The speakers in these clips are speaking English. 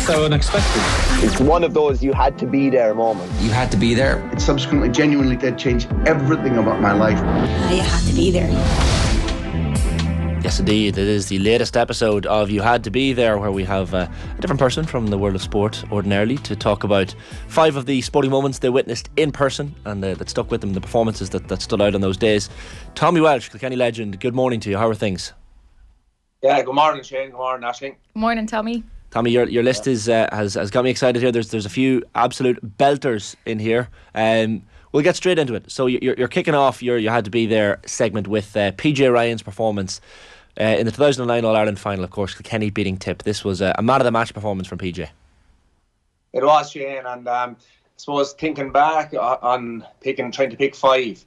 just so unexpected. It's one of those you had to be there moments. You had to be there. It subsequently genuinely did change everything about my life. You had to be there. Yes, indeed. It is the latest episode of You Had to Be There, where we have a different person from the world of sport ordinarily to talk about 5 of the sporting moments they witnessed in person and that stuck with them, the performances that stood out on those days. Tommy Walsh, Kilkenny legend, good morning to you. How are things? Yeah, good morning, Shane. Good morning, Aisling. Good morning, Tommy. Tommy, your list has got me excited here. There's a few absolute belters in here. We'll get straight into it. So you're kicking off your You Had to Be There segment with PJ Ryan's performance in the 2009 All-Ireland final, of course, Kilkenny beating Tip. This was a man-of-the-match performance from PJ. It was, Shane, and I suppose thinking back on trying to pick 5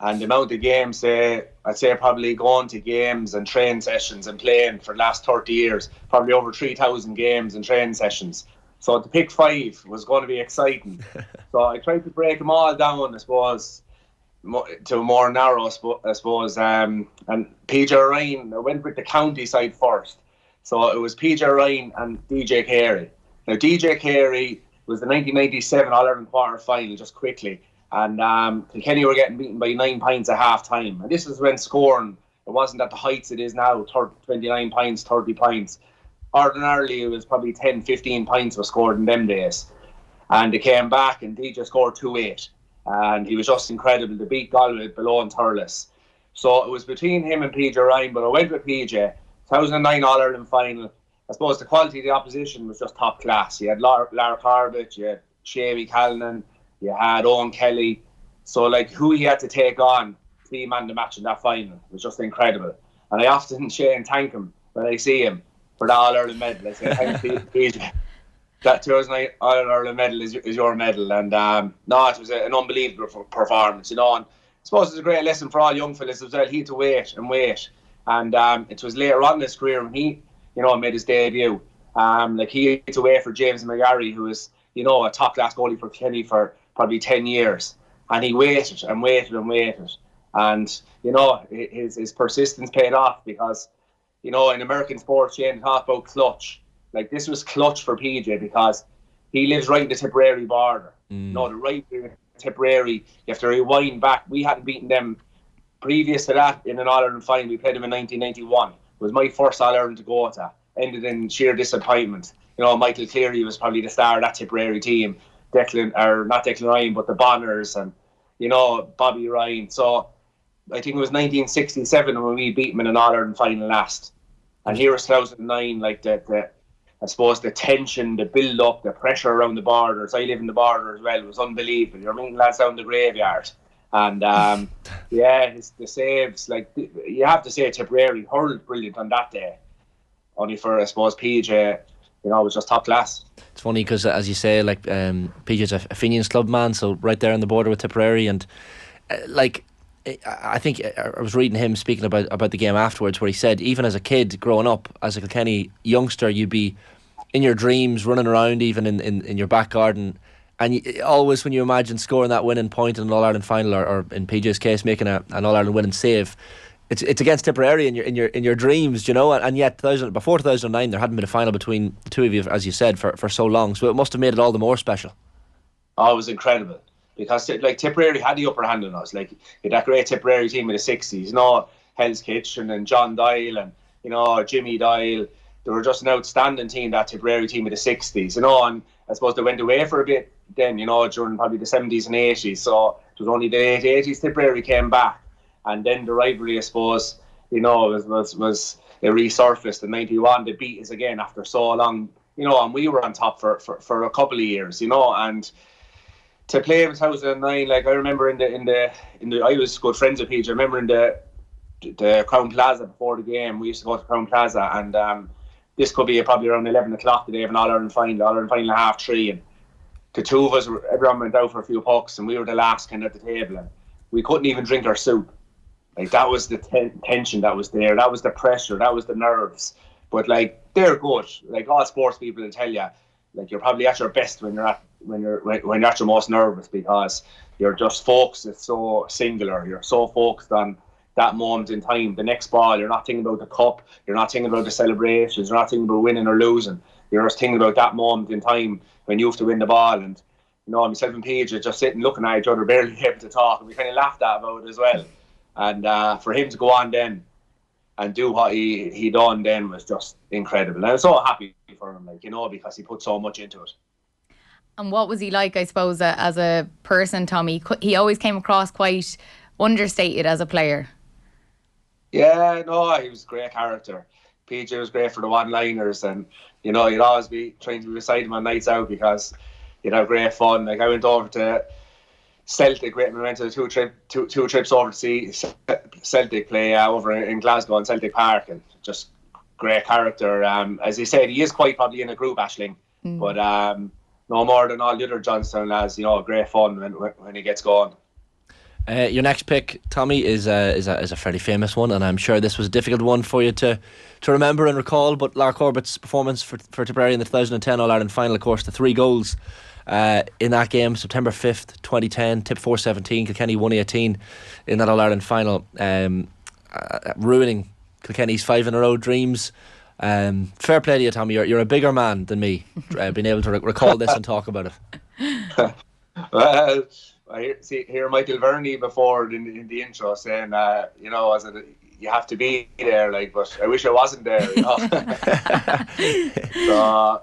and the amount of games, I'd say probably going to games and training sessions and playing for the last 30 years, probably over 3,000 games and training sessions. So to pick 5 was going to be exciting. So I tried to break them all down, I suppose, to a more narrow, I suppose. And PJ Ryan, I went with the county side first. So it was PJ Ryan and DJ Carey. Now, DJ Carey was the 1997 All-Ireland quarter-final, just quickly. And Kilkenny were getting beaten by 9 points at half-time. And this was when scoring, it wasn't at the heights it is now, 29 points, 30 points. Ordinarily, it was probably 10, 15 points were scored in them days. And they came back and DJ scored 2-8. And he was just incredible to beat Galway below and Thurles. So it was between him and PJ Ryan, but I went with PJ. 2009 All-Ireland final. I suppose the quality of the opposition was just top class. You had Lar Corbett, you had Sheamie Hennessy, you had Owen Kelly. So like who he had to take on to be man of the match in that final was just incredible. And I often, Shane, thank him when I see him for that All-Ireland medal. I say, thank you, PJ. That 2009 All-Ireland medal is your medal. And it was an unbelievable performance, And I suppose it's a great lesson for all young fellas as well. He had to wait and wait. And it was later on in his career when he, made his debut. He had to wait for James McGarry, who was, a top-class goalie for Kilkenny for probably 10 years. And he waited and waited and waited. And, his persistence paid off because, in American sports, Shane talk about clutch. Like, this was clutch for PJ because he lives right in the Tipperary border. The right in Tipperary, you have to rewind back. We hadn't beaten them previous to that in an All-Ireland final. We played them in 1991. It was my first All-Ireland to go to. Ended in sheer disappointment. Michael Cleary was probably the star of that Tipperary team. Not Declan Ryan, but the Bonners and, Bobby Ryan. So I think it was 1967 when we beat them in an All-Ireland final last. And here was 2009, like I suppose the tension, the build-up, the pressure around the borders. I live in the border as well. It was unbelievable. You're meeting lads down the graveyard. And, the saves, like, you have to say Tipperary hurled brilliant on that day. Only for, I suppose, PJ, was just top class. It's funny because, as you say, like, PJ's a Fenian's club man, so right there on the border with Tipperary. And, I think I was reading him speaking about the game afterwards, where he said even as a kid growing up as a Kilkenny youngster, you'd be in your dreams running around even in your back garden, and always when you imagine scoring that winning point in an All-Ireland final, or in PJ's case making an All-Ireland winning save, it's against Tipperary in your dreams, and yet before 2009 there hadn't been a final between the two of you, as you said, for so long, so it must have made it all the more special. Oh, it was incredible. Because Tipperary had the upper hand on us. Like, that great Tipperary team in the 60s, Hell's Kitchen and John Doyle and, Jimmy Doyle. They were just an outstanding team, that Tipperary team in the 60s, and I suppose they went away for a bit then, during probably the 70s and 80s. So it was only the late 80s Tipperary came back. And then the rivalry, I suppose, was it resurfaced in 91. They beat us again after so long, and we were on top for a couple of years, and to play in 2009, like I remember in the I was good friends with PJ. I remember in the Crown Plaza before the game. We used to go to Crown Plaza, and this could be probably around 11 o'clock the day of an All-Ireland final at 3:30, and the two of us, everyone went out for a few pucks, and we were the last kind of at the table, and we couldn't even drink our soup. Like, that was the tension that was there. That was the pressure. That was the nerves. But like, they're good. Like, all sports people will tell you, like, you're probably at your best when you're at your most nervous, because you're just focused. It's so singular. You're so focused on that moment in time. The next ball, you're not thinking about the cup. You're not thinking about the celebrations. You're not thinking about winning or losing. you're just thinking about that moment in time when you have to win the ball. And myself and PJ are just sitting looking at each other, barely able to talk, and we kind of laughed about it as well. And for him to go on then and do what he done then was just incredible. And I was so happy for him, because he put so much into it. And what was he like, I suppose, as a person, Tommy? He always came across quite understated as a player. Yeah, no, he was a great character. PJ was great for the one-liners, and you'd always be trying to be beside him on nights out because you'd have great fun. Like, I went over to Celtic, we went to two trips over to see Celtic play over in Glasgow in Celtic Park, and just great character. As he said, he is quite probably in a group, Aisling, but no more than all the other Johnstown lads. Great fun when he gets going. Your next pick, Tommy, is a fairly famous one, and I'm sure this was a difficult one for you to remember and recall. But Lar Corbett's performance for Tipperary in the 2010 All-Ireland final, of course, the 3 goals in that game, September 5th, 2010, Tip 4-17, Kilkenny 1-18 in that All-Ireland final, ruining Kilkenny's 5-in-a-row dreams. Fair play to you, Tommy. You're a bigger man than me, being able to recall this and talk about it. Well, I hear Michael Verney before in the intro saying, you have to be there, but I wish I wasn't there, So,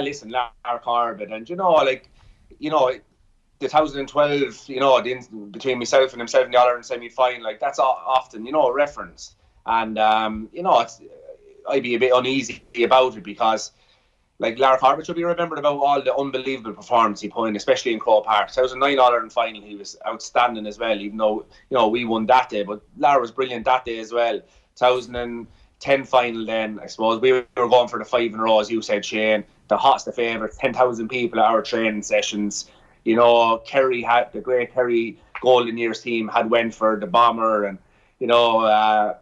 listen, Lar Corbett, and the 2012, between myself and himself in the All-Ireland semi-final, that's often, referenced. And, I'd be a bit uneasy about it because, Lar Corbett should be remembered about all the unbelievable performance he put in, especially in Croke Park. 2009 All-Ireland final, he was outstanding as well, even though, we won that day. But Lar was brilliant that day as well. 2010 final then, I suppose, we were going for the 5 in a row, as you said, Shane. The hottest of favourites, 10,000 people at our training sessions. Kerry had, the great Kerry Golden Years team had Wentford, the Bomber, and, I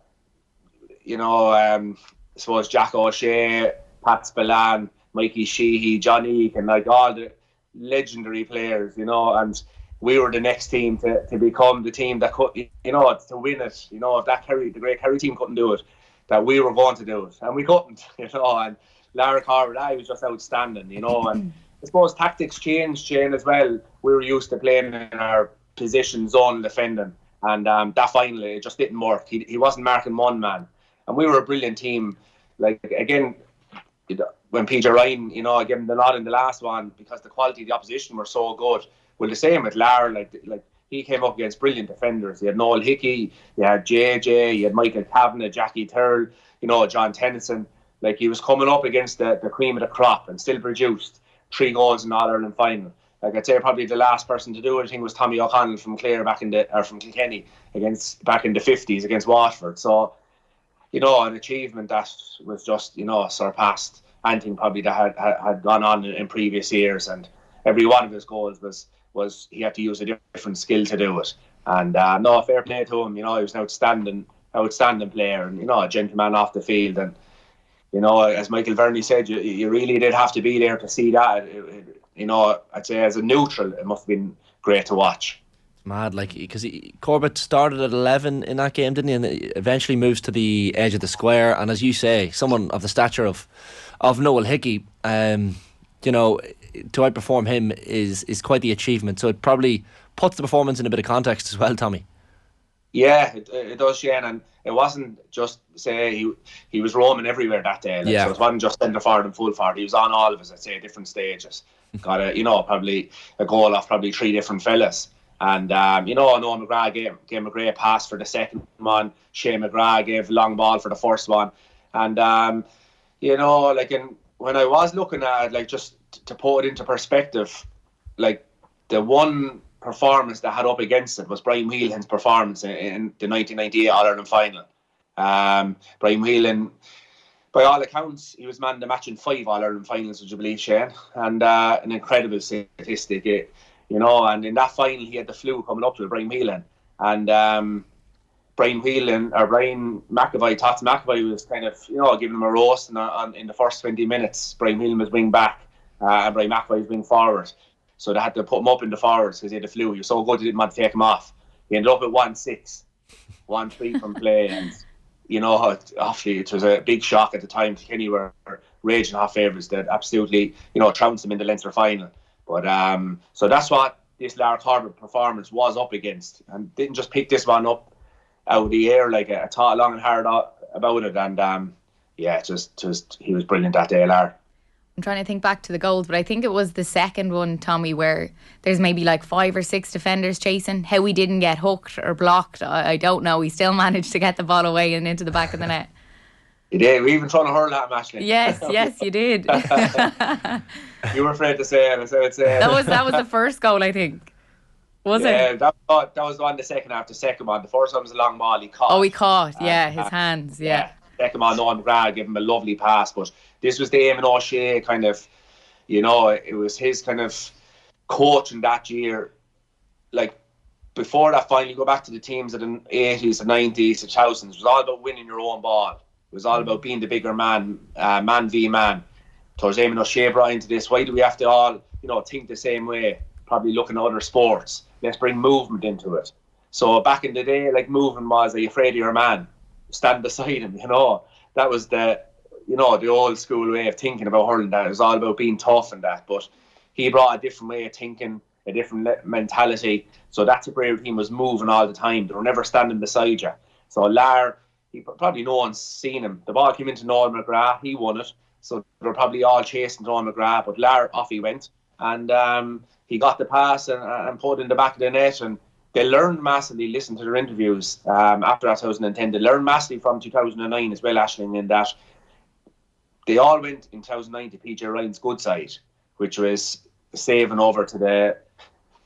suppose Jack O'Shea, Pat Spillane, Mikey Sheehy, John Eek, and all the legendary players, and we were the next team to become the team that could, to win it. If the great Kerry team couldn't do it, that we were going to do it, and we couldn't, and Lar Corbett, was just outstanding, and I suppose tactics changed, Shane, as well. We were used to playing in our position zone defending, and that finally it just didn't work. He wasn't marking one man, and we were a brilliant team. Again, when PJ Ryan, I gave him the nod in the last one because the quality of the opposition were so good. Well, the same with Lar, he came up against brilliant defenders. He had Noel Hickey, he had JJ, he had Michael Kavanagh, Jackie Thurl, John Tennyson. He was coming up against the cream of the crop and still produced 3 goals in the All-Ireland final. I'd say probably the last person to do it, I think, was Tommy O'Connell from Clare from Kilkenny back in the 50s against Waterford. So, an achievement that was just, surpassed anything probably that had gone on in previous years. And every one of his goals was he had to use a different skill to do it. And fair play to him. He was an outstanding player, and a gentleman off the field. And as Michael Verney said, you really did have to be there to see that. I'd say as a neutral, it must have been great to watch. Mad, because Corbett started at 11 in that game, didn't he? And eventually moves to the edge of the square. And as you say, someone of the stature of Noel Hickey, to outperform him is quite the achievement. So it probably puts the performance in a bit of context as well, Tommy. Yeah, it does, Shane. And it wasn't just, say, he was roaming everywhere that day. So it wasn't just centre forward and full forward. He was on all of us, I'd say, different stages. Got probably a goal off probably 3 different fellas. And, Noah McGrath gave a great pass for the second one. Shane McGrath gave a long ball for the first one. And, when I was looking at it, just to put it into perspective, the one performance that had up against it was Brian Whelan's performance in the 1998 All-Ireland final. Brian Whelan, by all accounts, he was man the match in 5 All-Ireland finals, would you believe, Shane? And an incredible statistic. And in that final he had the flu coming up to Brian Whelan, and Brian McAvoy, Tots McAvoy was kind of giving him a roast in the first 20 minutes. Brian Whelan was wing back, and Brian McAvoy was wing forward, so they had to put him up in the forwards because he had the flu. He was so good they didn't want to take him off. He ended up at 1-6, 1-3 from play, and obviously it was a big shock at the time. Kenny were raging hot favourites that absolutely, trounced them in the Leinster final. But so that's what this Lar Corbett performance was up against, and didn't just pick this one up out of the air. Like, I thought long and hard about it, and just he was brilliant that day, Lar. I'm trying to think back to the goals, but I think it was the second one, Tommy, where there's maybe like 5 or 6 defenders chasing. How he didn't get hooked or blocked, I don't know. He still managed to get the ball away and into the back of the net. He did. We even trying to hurl at him, Aisling. Yes, you did. You were afraid to say it. So it's, that was the first goal, I think. Was it? That was the one, the second half, the second one. The first one was a long ball he caught. Oh, he caught, his hands, Second one, Nolan McGrath gave him a lovely pass, but this was the Eamon O'Shea kind of, it was his kind of coaching that year. Like, before that final, you go back to the teams of the 80s, the 90s, the 2000s, it was all about winning your own ball. It was all about being the bigger man, man v man. Towards Eamon O'Shea brought into this, why do we have to all, think the same way? Probably looking at other sports. Let's bring movement into it. So back in the day, like, movement was, are you afraid of your man? Stand beside him, That was the old school way of thinking about hurling. That it was all about being tough and that. But he brought a different way of thinking, a different mentality. So that Tipperary team was moving all the time. They were never standing beside you. So Lar, probably no one's seen him. The ball came into Nolan McGrath. He won it. So they were probably all chasing Nolan McGrath. But Lar, off he went. And he got the pass and put it in the back of the net. And they learned massively, listen to their interviews after 2010. They learned massively from 2009 as well, Aisling, in that they all went in 2009 to PJ Ryan's good side, which was saving over to the,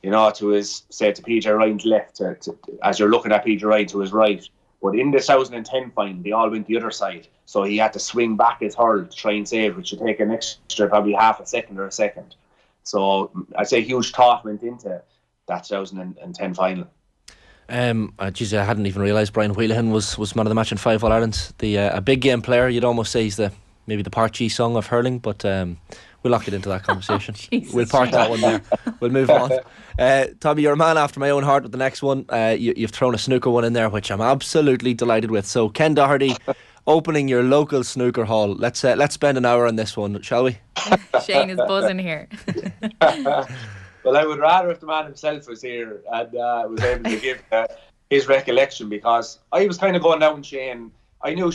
to his, say, to PJ Ryan's left, as you're looking at PJ Ryan, to his right. But in the 2010 final, they all went the other side. So he had to swing back his hurl to try and save, which should take an extra probably half a second or a second. So I'd say huge thought went into that 2010 final. I hadn't even realised Brian Wheelahan was man of the match in 5 All-Irelands. A big game player. You'd almost say he's maybe the Part G song of hurling, but we'll not get into that conversation. We'll park that one there. We'll move on. Tommy, you're a man after my own heart with the next one. You've thrown a snooker one in there, which I'm absolutely delighted with. So Ken Doherty opening your local snooker hall. Let's spend an hour on this one, shall we? Shane is buzzing here. Well, I would rather if the man himself was here and was able to give his recollection, because I was kind of going down Shane. I knew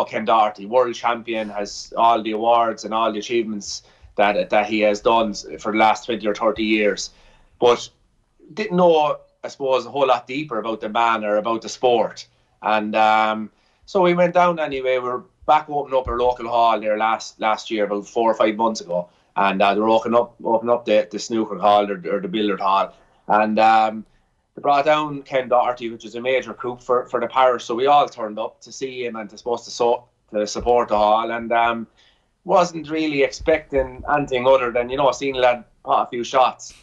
Ken Doherty, world champion, has all the awards and all the achievements that he has done for the last 20 or 30 years. But didn't know, I suppose, a whole lot deeper about the man or about the sport. And so we went down anyway. We were back opening up our local hall there last year, about 4 or 5 months ago. And they were opening up the snooker hall or the billiard hall. And they brought down Ken Doherty, which is a major coup for the parish. So we all turned up to see him and to support the hall. And wasn't really expecting anything other than, seeing a lad pot a few shots.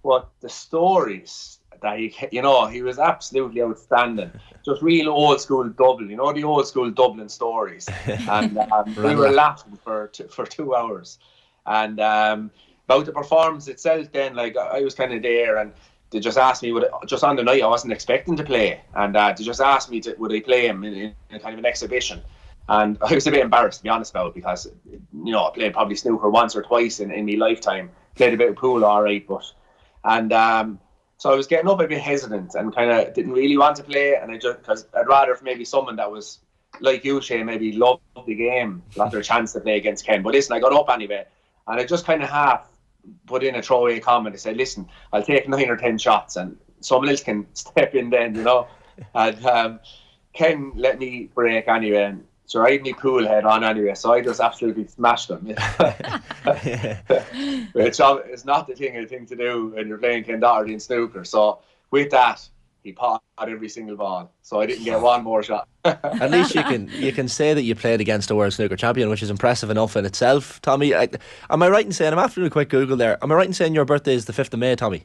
But the stories that he was absolutely outstanding. Just real old school Dublin, the old school Dublin stories. And we were laughing for 2 hours. And about the performance itself then, like, I was kind of there, and they just asked me, just on the night I wasn't expecting to play, and they just asked me would I play him in kind of an exhibition. And I was a bit embarrassed, to be honest about it, because I played probably snooker once or twice in my lifetime, played a bit of pool alright, so I was getting up a bit hesitant and kind of didn't really want to play, and because I'd rather if maybe someone that was like you, Shane, maybe loved the game, got their chance to play against Ken. But listen, I got up anyway, and I just kind of half put in a throwaway comment. I said, listen, I'll take 9 or 10 shots and someone else can step in then, And Ken let me break anyway. And so I had my pool head on anyway, so I just absolutely smashed him. It's not the thing to do when you're playing Ken Doherty in snooker. So with that, he potted every single ball, so I didn't get one more shot. At least you can say that you played against a world snooker champion, which is impressive enough in itself. Tommy, am I right in saying, I'm after a quick Google there, am I right in saying your birthday is the 5th of May, Tommy?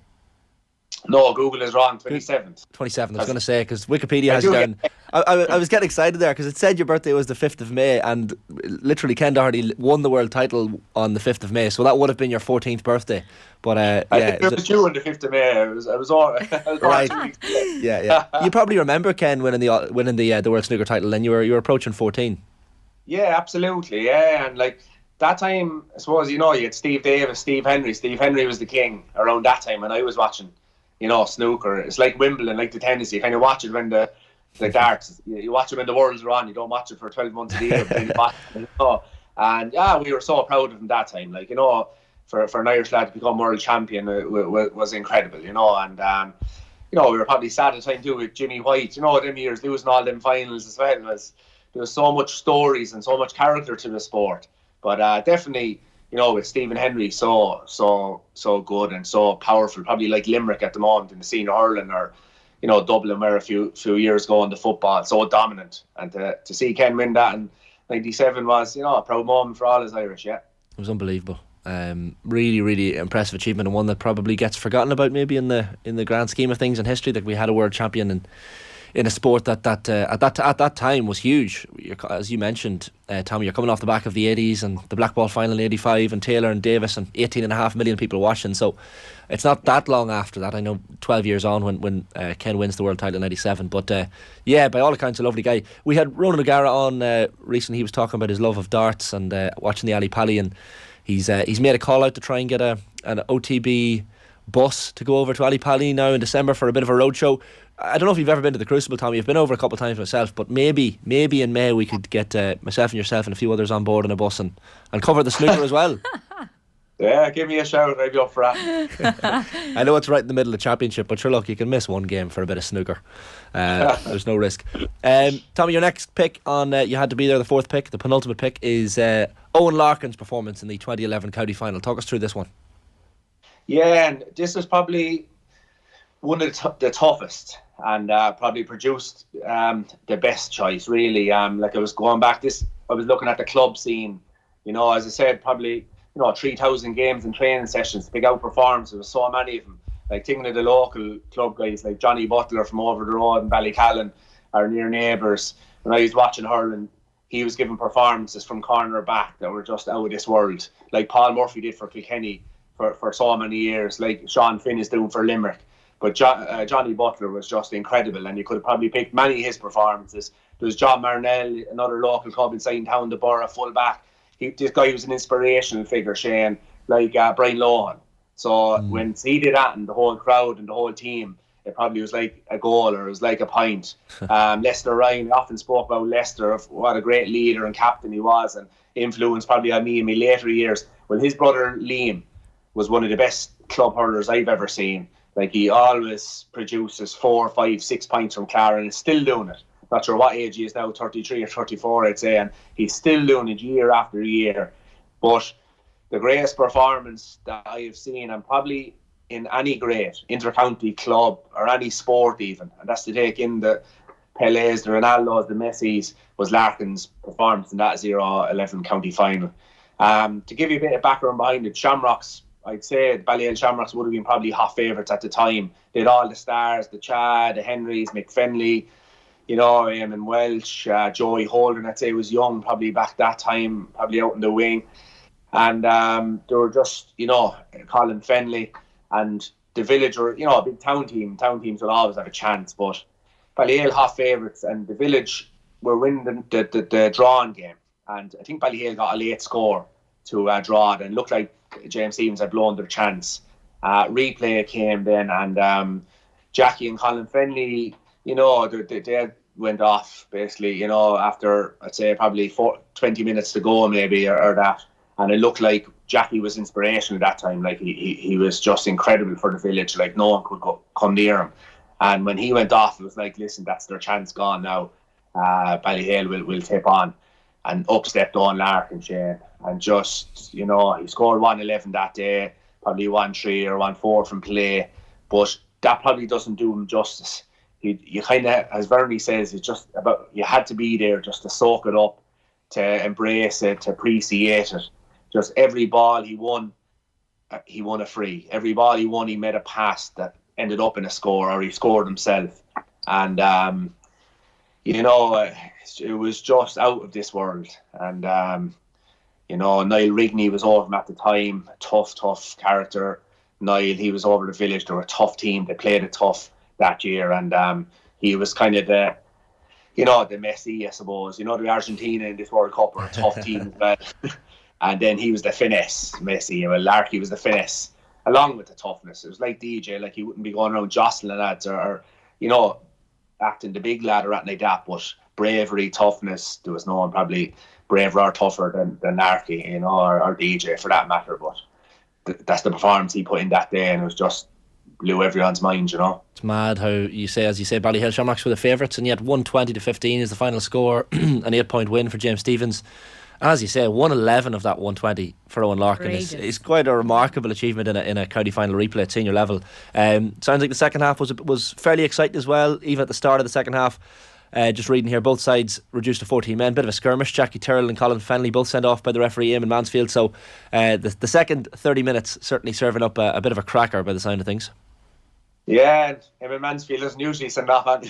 No, Google is wrong. 27th. 27th. I was going to say, because Wikipedia has it down. I was getting excited there because it said your birthday was the 5th of May, and literally Ken Doherty won the world title on the 5th of May, so that would have been your 14th birthday. But it was due on the 5th of May. I was all right. Yeah. You probably remember Ken winning the World Snooker title, and you were approaching 14. Yeah, absolutely. Yeah, and like that time, I suppose you had Steve Davis, Steve Henry. Steve Henry was the king around that time when I was watching, snooker. It's like Wimbledon, like the tennis. You kind of watch it when the darts. You watch it when the worlds are on. You don't watch it for 12 months of the year. But then you watch it, And yeah, we were so proud of him that time. Like for an Irish lad to become world champion was incredible. And we were probably sad at the time too with Jimmy White. Them years losing all them finals as well there was so much stories and so much character to the sport. But definitely, with Stephen Henry, so good and so powerful. Probably like Limerick at the moment in the senior hurling, or Dublin were a few years ago in the football, so dominant. And to see Ken win that in '97 was a proud moment for all his Irish. Yeah, it was unbelievable. Really, really impressive achievement, and one that probably gets forgotten about maybe in the grand scheme of things in history. That we had a world champion in a sport that at that time was huge. As you mentioned, Tommy, you're coming off the back of the 80s and the Black Ball final in '85, and Taylor and Davis, and 18.5 million people watching. So it's not that long after that. I know 12 years on when Ken wins the world title in '97. But yeah, by all accounts, a lovely guy. We had Ronan O'Gara on recently. He was talking about his love of darts and watching the Ali Pali, and he's made a call out to try and get an OTB bus to go over to Ali Pali now in December for a bit of a roadshow. I don't know if you've ever been to the Crucible, Tommy. I've been over a couple of times myself, but maybe in May we could get myself and yourself and a few others on board in a bus and cover the snooker as well. Yeah, give me a shout. I'd be up for that. I know it's right in the middle of the championship, but sure, look, you can miss one game for a bit of snooker. There's no risk. Tommy, your next pick on you had to be there, the fourth pick, the penultimate pick, is Owen Larkin's performance in the 2011 county final. Talk us through this one. Yeah, and this was probably one of the toughest, and probably produced the best choice, really. Like I was going back, I was looking at the club scene, as I said, probably 3,000 games and training sessions, big out performances. There was so many of them. Like thinking of the local club guys like Johnny Butler from over the road in Ballycallan, our near neighbours. When I was watching hurling, he was giving performances from corner back that were just out of this world, like Paul Murphy did for Kilkenny for so many years, like Sean Finn is doing for Limerick. But Johnny Butler was just incredible, and you could have probably picked many of his performances. There was John Marnell, another local club inside town, the Borough full back. This guy was an inspirational figure, Shane, like Brian Lohan. So when he did that, and the whole crowd and the whole team, it probably was like a goal, or it was like a pint. Lester Ryan, often spoke about Lester, of what a great leader and captain he was, and influenced probably on me in my later years. Well, his brother Liam was one of the best club hurlers I've ever seen. Like, he always produces 4, 5, 6 pints from Clara, and is still doing it. Not sure what age he is now, 33 or 34, I'd say, and he's still doing it year after year. But the greatest performance that I have seen, and probably in any great inter-county club or any sport even, and that's to take in the Pelés, the Ronaldos, the Messis, was Larkin's performance in that 0-11 county final. To give you a bit of background behind it, Shamrocks, I'd say Ballyhale Shamrocks would have been probably hot favourites at the time. They had all the stars, the Chad, the Henrys, Mick Fenley, Eamon Welch, Joey Holden, I'd say, was young probably back that time, probably out in the wing. And they were just, Colin Fenley and the Village were, a big town team. Town teams will always have a chance, but Ballyhale hot favourites, and the Village were winning the drawing game. And I think Ballyhale got a late score to draw it, and looked like James Stevens had blown their chance. Replay came then, and Jackie and Colin Fenley, they went off basically, after, I'd say, probably 20 minutes to go maybe, or that. And it looked like Jackie was inspirational at that time. Like, he was just incredible for the Village. Like, no one could come near him. And when he went off, it was like, listen, that's their chance gone now. Ballyhale will tip on. And up stepped Owen Larkin, Shane. And just, he scored 111 that day, probably 1-3 or 1-4 from play. But that probably doesn't do him justice. You kind of, as Vernie says, it's just about, you had to be there just to soak it up, to embrace it, to appreciate it. Just every ball he won a free. Every ball he won, he made a pass that ended up in a score, or he scored himself. And, it was just out of this world. And, Niall Rigney was over him at the time, tough character. Niall, he was over the Village. They were a tough team. They played it tough that year. And he was kind of the Messi, I suppose, the Argentina in this World Cup are a tough team as well. And then he was the finesse, Messi. Well, Larky was the finesse, along with the toughness. It was like DJ, like he wouldn't be going around jostling lads or acting the big lad or anything like that. But bravery, toughness, there was no one probably braver or tougher than Larky, or DJ for that matter. But that's the performance he put in that day, and it was just blew everyone's mind, It's mad how you say, as you say, Ballyhale Shamrocks were the favourites, and yet 120-15 is the final score, an 8-point win for James Stephens. As you say, 111 of that 120 for Owen Larkin is quite a remarkable achievement in a county final replay at senior level. Sounds like the second half was fairly exciting as well, even at the start of the second half. Just reading here, both sides reduced to 14 men. Bit of a skirmish. Jackie Tyrrell and Colin Fennelly both sent off by the referee Eamon Mansfield. So the second 30 minutes certainly serving up a bit of a cracker by the sound of things. Yeah, Eamon Mansfield doesn't usually send off on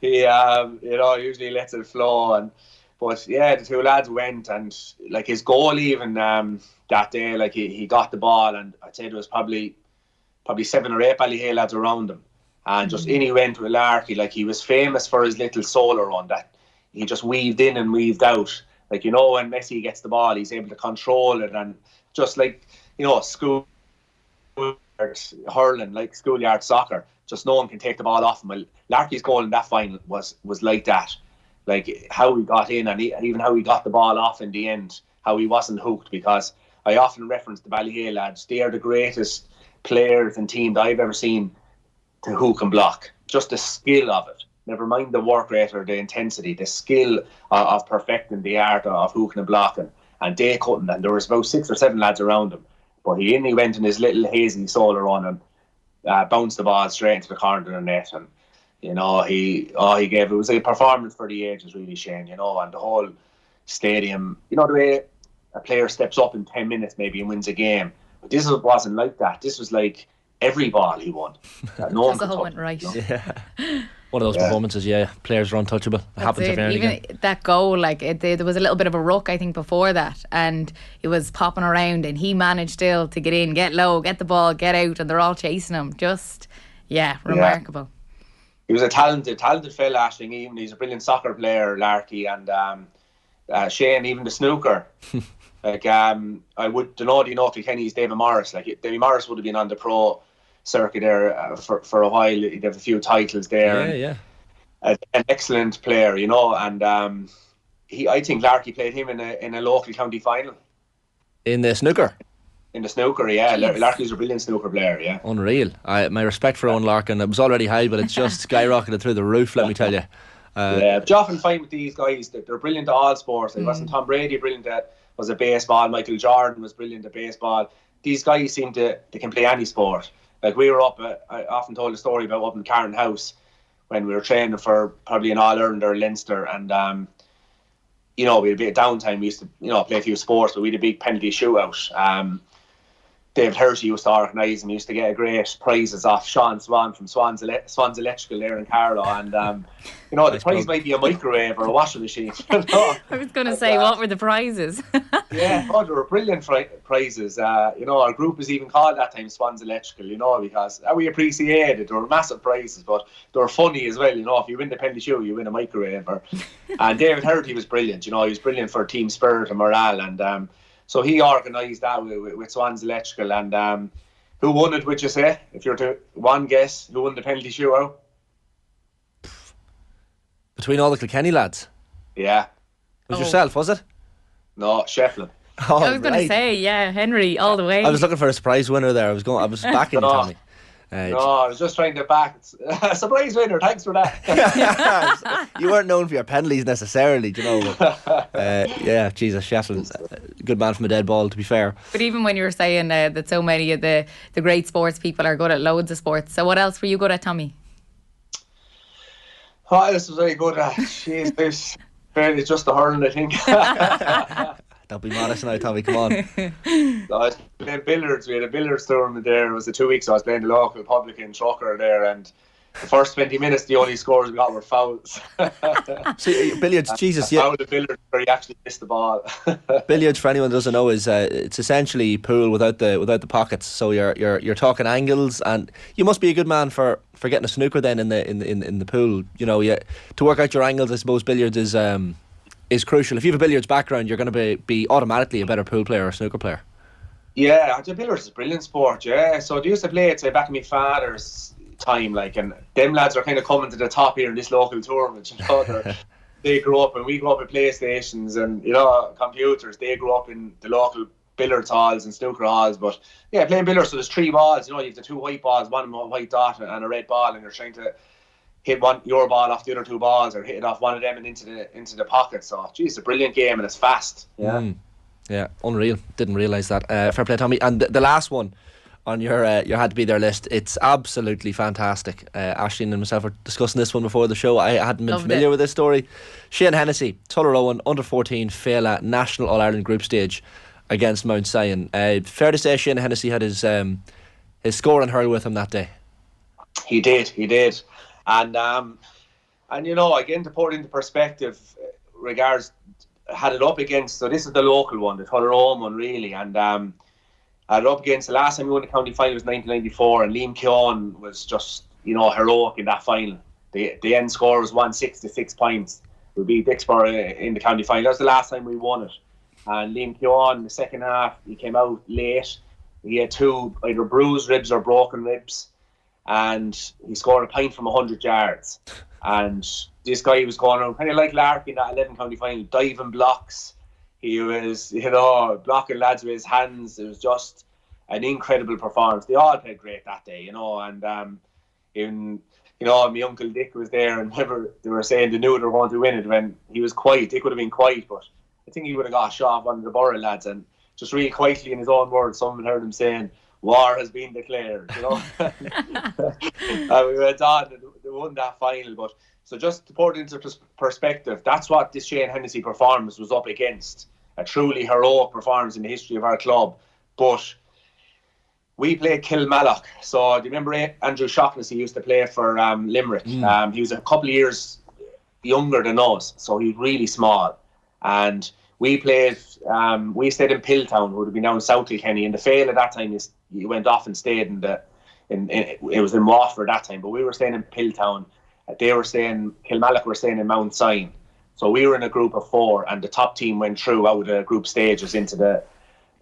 he usually lets it flow, but yeah, the two lads went, and like his goal even that day, like he got the ball, and I'd say there was probably 7 or 8 Ballyhale lads around him, and just in he went with Larky. Like he was famous for his little solo run that he just weaved in and weaved out. Like when Messi gets the ball, he's able to control it, and just like school hurling, like schoolyard soccer, just no one can take the ball off him. Well, Larky's goal in that final was like that, like how he got in, and even how he got the ball off in the end, how he wasn't hooked. Because I often reference the Ballyhale lads, they are the greatest players and team that I've ever seen to hook and block. Just the skill of it, never mind the work rate or the intensity, the skill of perfecting the art of hooking and blocking, and they couldn't. And there was about 6 or 7 lads around him, but he went in his little hazy solo run and bounced the ball straight into the corner of the net, and he gave, it was a performance for the ages, really, Shane, and the whole stadium, the way a player steps up in 10 minutes maybe and wins a game, but this wasn't like that. This was like every ball he won. No one could touch went right. Yeah. One of those performances, players are untouchable. It happens every now and again. Even that goal, there was a little bit of a ruck, I think, before that, and it was popping around, and he managed still to get in, get low, get the ball, get out, and they're all chasing him. Just, remarkable. He was a talented fella, Ashling. Even he's a brilliant soccer player, Larky, and Shane, even the snooker. Like I would, Kilkenny's David Morris. Like David Morris would have been on the pro circuit there for a while. He'd have a few titles there. Yeah. An excellent player, and I think Larky played him in a local county final. In the snooker? In the snooker, yeah. Larky's a brilliant snooker player, yeah. Unreal. My respect for Owen Larkin, it was already high, but it's just skyrocketed through the roof, let me tell you. But you often find with these guys that they're brilliant at all sports. Like wasn't Tom Brady brilliant at baseball? Michael Jordan was brilliant at baseball. These guys seem they can play any sport. Like we were up, I often told a story about up in Carron House when we were training for probably an All-Ireland or Leinster, and we had a bit of downtime. We used to play a few sports, but we had a big penalty shootout. David Doherty used to organise, and we used to get great prizes off Sean Swan from Swan's Electrical there in Carlow, and the prize might be a microwave or a washing machine. I was going to say, what were the prizes? They were brilliant prizes. Our group was even called that time Swan's Electrical, because we appreciated. They were massive prizes, but they were funny as well. If you win the penalty shoe, you win a microwave. And David Doherty was brilliant. He was brilliant for team spirit and morale, and so he organised that with Swans Electrical. And who won it, would you say? If you're to one guess, who won the penalty shootout? Between all the Kilkenny lads? Yeah. It was yourself, was it? No, Shefflin. I was going to say, Henry, all the way. I was looking for a surprise winner there. I was backing you, Tommy. No, I was just trying to back. Surprise winner, thanks for that. You weren't known for your penalties necessarily, but Jesus, Shefflin's a good man from a dead ball, to be fair. But even when you were saying that so many of the great sports people are good at loads of sports, so what else were you good at, Tommy? This was very good at. It's just the hurling, I think. Don't be modest now, Tommy, come on. I was playing billiards. We had a billiards tournament there. It was 2 weeks. I was playing the local public in Trucker there, and the first 20 minutes, the only scores we got were fouls. See, billiards, Jesus, foul the billiards where he actually missed the ball. Billiards, for anyone who doesn't know, is it's essentially pool without the pockets. So you're talking angles, and you must be a good man for getting a snooker then in the pool. You know, to work out your angles. I suppose billiards is crucial. If you have a billiards background, you're going to be automatically a better pool player or snooker player. Yeah, the billiards is a brilliant sport. Yeah, so they used to play it, say, back in my father's time, like, and them lads are kind of coming to the top here in this local tournament. You know, they grew up, and we grew up with PlayStations and, you know, computers. They grew up in the local billiards halls and snooker halls. But yeah, playing billiards, so there's 3 balls. You know, you have the 2 white balls, one white dot and a red ball, and you're trying to hit your ball off the other 2 balls, or hit it off one of them and into the pocket. So, geez, it's a brilliant game, and it's fast. Yeah, yeah, unreal. Didn't realise that. Fair play, Tommy. And the last one on your had to be there list, it's absolutely fantastic. Aisling and myself were discussing this one before the show. I hadn't been familiar with this story. Sheamie Hennessy, Tullaroan, under 14 Féile National All-Ireland group stage against Mount Sion. Fair to say Sheamie Hennessy had his score and hurl with him that day. He did. And you know, again, to put it into perspective, regards had it up against, so this is the local one, the Tullaroan one really, and had it up against, the last time we won the county final was 1994, and Liam Keown was just, you know, heroic in that final. The end score was 166 points. We beat Dixborough in the county final. That was the last time we won it. And Liam Keown, in the second half, he came out late. He had 2 either bruised ribs or broken ribs, and he scored a point from 100 yards. And this guy was going around kind of like Larkin, that 11 county final, diving blocks. He was, you know, blocking lads with his hands. It was just an incredible performance. They all played great that day, you know. And even, you know, my Uncle Dick was there, and whenever they were saying they knew they were going to win it, when he was quiet, Dick would have been quiet, but I think he would have got a shot of one of the Borough lads, and just really quietly in his own words, someone heard him saying, "War has been declared," you know. And we went on, and they won that final. But so just to put it into perspective, that's what this Sheamie Hennessy performance was up against. A truly heroic performance in the history of our club. But we played Kilmallock. So do you remember Andrew Shaughnessy used to play for Limerick? He was a couple of years younger than us, so he was really small. And we played, we stayed in Pilltown, who would have been down in South Kilkenny. And the Féile at that time, he went off and stayed it was in Waterford that time, but we were staying in Pilltown. They were staying, Kilmallock were staying in Mount Sion. So we were in a group of 4, and the top team went through out of the group stages into the,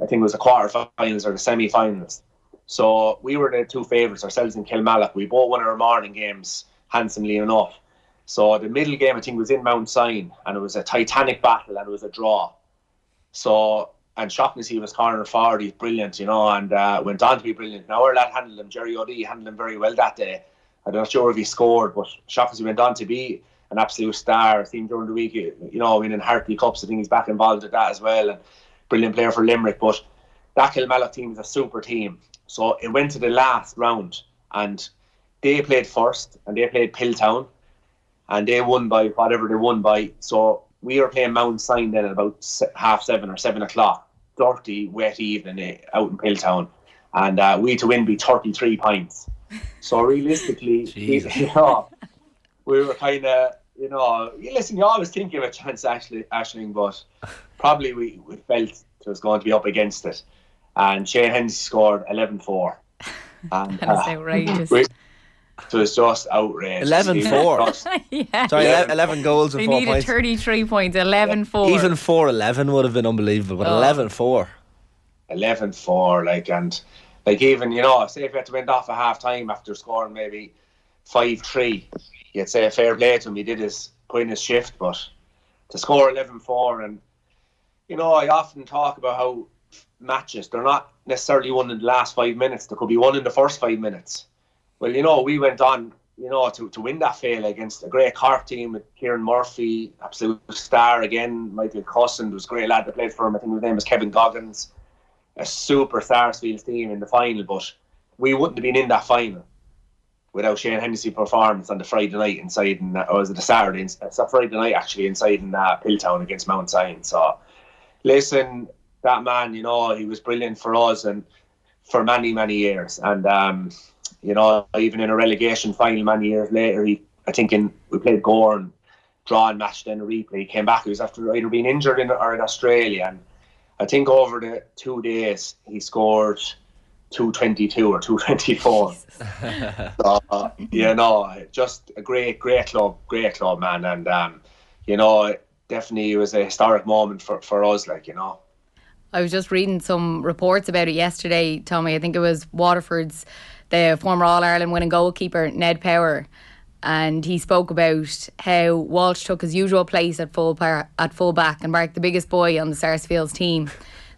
I think it was the quarterfinals or the semi-finals. So we were the 2 favourites, ourselves and Kilmallock. We both won our morning games handsomely enough. So the middle game, I think, was in Mount Sion, and it was a titanic battle, and it was a draw. So, and Shaughnessy was corner forward, he's brilliant, you know, and went on to be brilliant. Now our lad handled him, Jerry O'Dea handled him very well that day. I'm not sure if he scored, but Shaughnessy went on to be an absolute star. I think during the week, you know, winning Hartley Cups, I think he's back involved with that as well, and brilliant player for Limerick. But that Kilmallock team is a super team. So it went to the last round, and they played first, and they played Pilltown, and they won by whatever they won by. So we were playing Mount Sion then at about 7:30 or 7 o'clock. Dirty, wet evening out in Pilltown, and we to win by 33 points. So realistically, you know, we were kind of, you know, listen, you always think you have a chance, Aisling, but probably we felt it was going to be up against it. And Sheamie Hennessy scored 11-4. And that's outrageous. So it's just outrageous. 11-4. Yeah. Sorry, 11 goals and 4 points. They needed 33 points, 11-4. Even 4-11 would have been unbelievable, but 11-4. 11-4, like even, you know, say if you had to win off at half time after scoring maybe 5-3, you'd say a fair play to him. He did put in his shift, but to score 11-4, and, you know, I often talk about how matches, they're not necessarily won in the last 5 minutes. There could be one in the first 5 minutes. Well, you know, we went on, you know, to win that Féile against a great Cork team with Kieran Murphy, absolute star again. Michael Cusson was a great lad that played for him. I think his name was Kevin Goggins. A super Sarsfields team in the final, but we wouldn't have been in that final without Sheamie Hennessy performance on the Friday night inside, or was it the Saturday? It's a Friday night actually inside in Pilltown against Mount Sion. So, listen, that man, you know, he was brilliant for us and for many, many years. And You know, even in a relegation final many years later, we played Gorn, drawn match, then a replay. He came back. He was after either being injured or in Australia, and I think over the 2 days he scored 222 or 224. So, you know, just a great club, man. And, you know, definitely it was a historic moment for us, like, you know. I was just reading some reports about it yesterday, Tommy. I think it was Waterford's, the former All-Ireland winning goalkeeper, Ned Power. And he spoke about how Walsh took his usual place at full back and marked the biggest boy on the Sarsfield's team.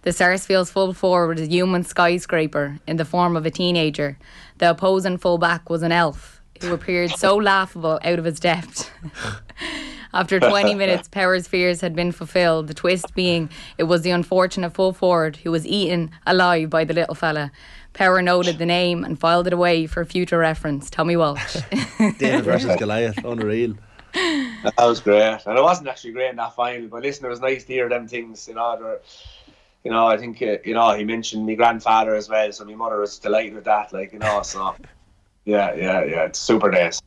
The Sarsfield's full forward is a human skyscraper in the form of a teenager. The opposing full back was an elf who appeared so laughable out of his depth. After 20 minutes, Power's fears had been fulfilled, the twist being it was the unfortunate full forward who was eaten alive by the little fella. Power noted the name and filed it away for future reference. Tommy Walsh. David versus Goliath, unreal. That was great. And it wasn't actually great in that final, but listen, it was nice to hear them things, you know. You know, I think, you know, he mentioned my grandfather as well, so my mother was delighted with that, like, you know, so... Yeah, it's super days.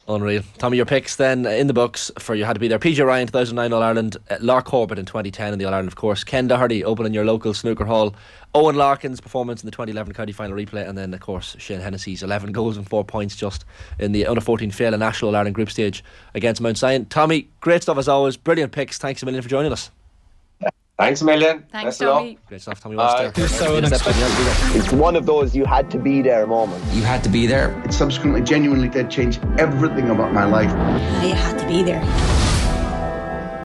Unreal. Tommy, your picks then in the books for You Had to Be There. PJ Ryan, 2009 All-Ireland, Lar Corbett in 2010 in the All-Ireland, of course, Ken Doherty opening your local snooker hall, Owen Larkin's performance in the 2011 county final replay, and then of course Sheamie Hennessy's 11 goals and 4 points just in the under-14 Féile National All-Ireland group stage against Mount Sion. Tommy, great stuff as always, brilliant picks, thanks a million for joining us. Thanks a million. Thanks, Tommy. Great stuff, Tommy Walsh. It's one of those you had to be there moments. You had to be there. It subsequently genuinely did change everything about my life. You had to be there.